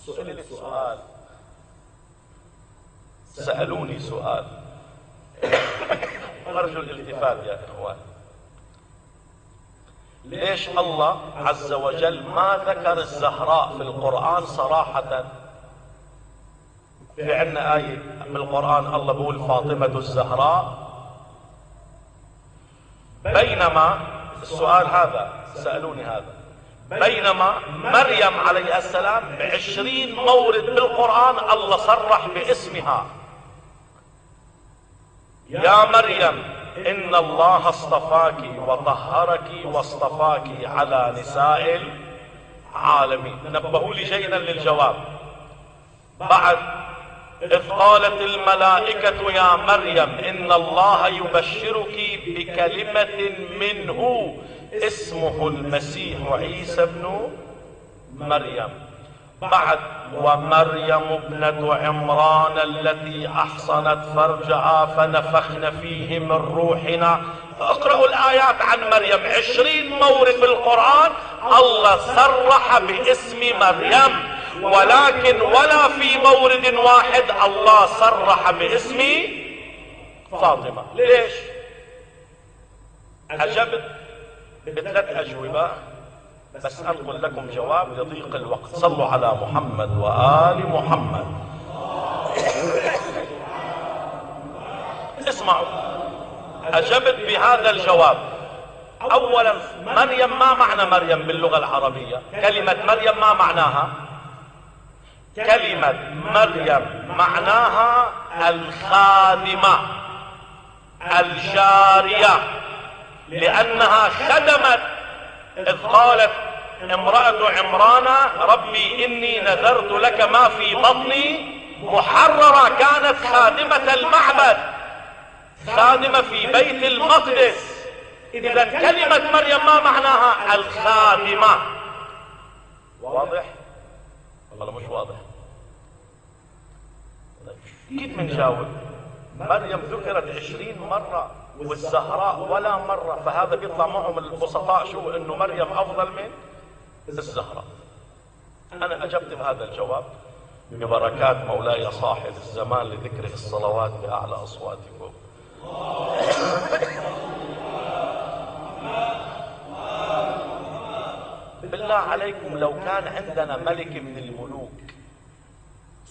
سئلت سؤال، سألوني سؤال أرجو الالتفات يا إخوان. ليش الله عز وجل ما ذكر الزهراء في القرآن صراحة؟ في عندنا آية من القرآن الله بيقول فاطمة الزهراء، بينما السؤال هذا سألوني هذا، بينما مريم عليه السلام ب20 مورد بالقرآن الله صرح باسمها: يا مريم إن الله اصطفاك وطهرك واصطفاك على نساء العالمين. نبهوا لي جيدا للجواب. بعد إذ قالت الملائكة يا مريم إن الله يبشرك بكلمة منه اسمه المسيح عيسى ابن مريم. بعد ومريم ابنة عمران التي أحصنت فرجها فنفخنا فيه من روحنا. اقرأوا الآيات عن مريم، 20 مورد بالقرآن الله صرح باسم مريم، ولكن ولا في مورد واحد الله صرح باسم فاطمة. ليش؟ أجبت ب3 أجوبة، بس أنقل لكم جواب لضيق الوقت. صلوا على محمد وآل محمد. اسمعوا، أجبت بهذا الجواب. أولا، مريم ما معنى مريم باللغة العربية؟ كلمة مريم ما معناها؟ كلمة مريم معناها الخادمة الجارية، لأنها خدمت. إذ قالت امرأة عمران ربي إني نذرت لك ما في بطني محررة، كانت خادمة المعبد، خادمة في بيت المقدس. إذا كلمة مريم ما معناها؟ الخادمة. واضح ولا مش واضح؟ كيف منجاوب؟ مريم ذكرت 20 مرة والزهراء ولا مرة، فهذا بيطلع معهم البسطاء شو؟ انه مريم افضل من الزهراء. انا اجبت بهذا الجواب ببركات مولاي صاحب الزمان لذكره الصلوات باعلى اصواتكم. بالله عليكم لو كان عندنا ملك من الملوك،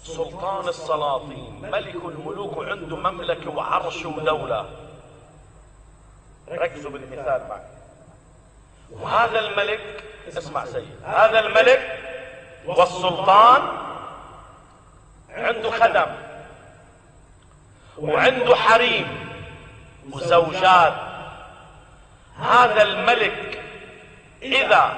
سلطان السلاطين، ملك الملوك، وعنده مملكة وعرش ودولة، ركزوا بالمثال معي، وهذا الملك، اسمع سيد، هذا الملك والسلطان عنده خدم وعنده حريم وزوجات. هذا الملك إذا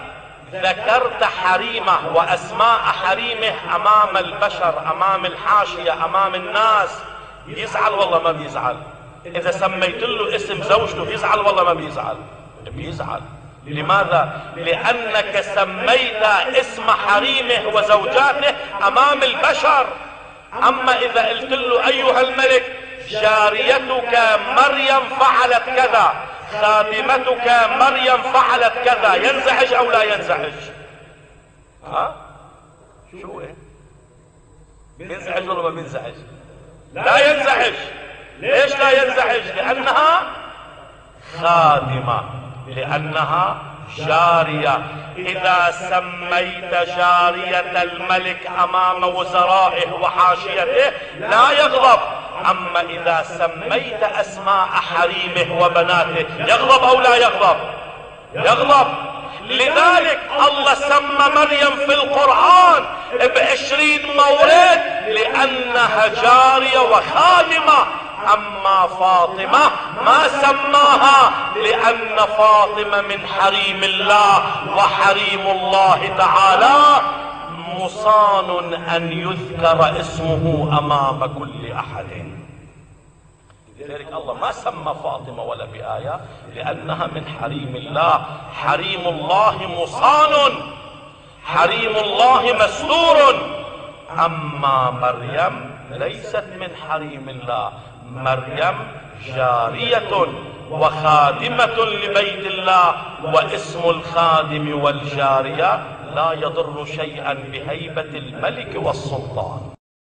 ذكرت حريمه وأسماء حريمه أمام البشر، أمام الحاشية، أمام الناس، بيزعل والله ما بيزعل؟ إذا سميت له اسم زوجته بيزعل والله ما بيزعل؟ بيزعل. لماذا؟ لأنك سميت اسم حريمه وزوجاته أمام البشر. أما إذا قلت له أيها الملك جاريتك مريم فعلت كذا، خادمتك مريم فعلت كذا، ينزعج أو لا ينزعج؟ ها؟ شو إيه؟ بينزعج ولا ما بينزعج؟ لا ينزعج. ليش لا ينزعج؟ لأنها خادمة، لأنها جارية. إذا سميت جارية الملك أمام وزرائه وحاشيته لا يغضب. أما إذا سميت أسماء حريمه وبناته يغضب أو لا يغضب؟ يغضب. لذلك الله سمى مريم في القرآن ب20 مورد لأنها جارية وخادمة. أما فاطمة ما سماها لأن فاطمة من حريم الله، وحريم الله تعالى مصان أن يذكر اسمه أمام كل أحد. لذلك الله ما سمى فاطمة ولا بآية لأنها من حريم الله. حريم الله مصان، حريم الله مستور. أما مريم ليست من حريم الله، مريم جارية وخادمة لبيت الله، واسم الخادم والجارية لا يضر شيئا بهيبة الملك والسلطان.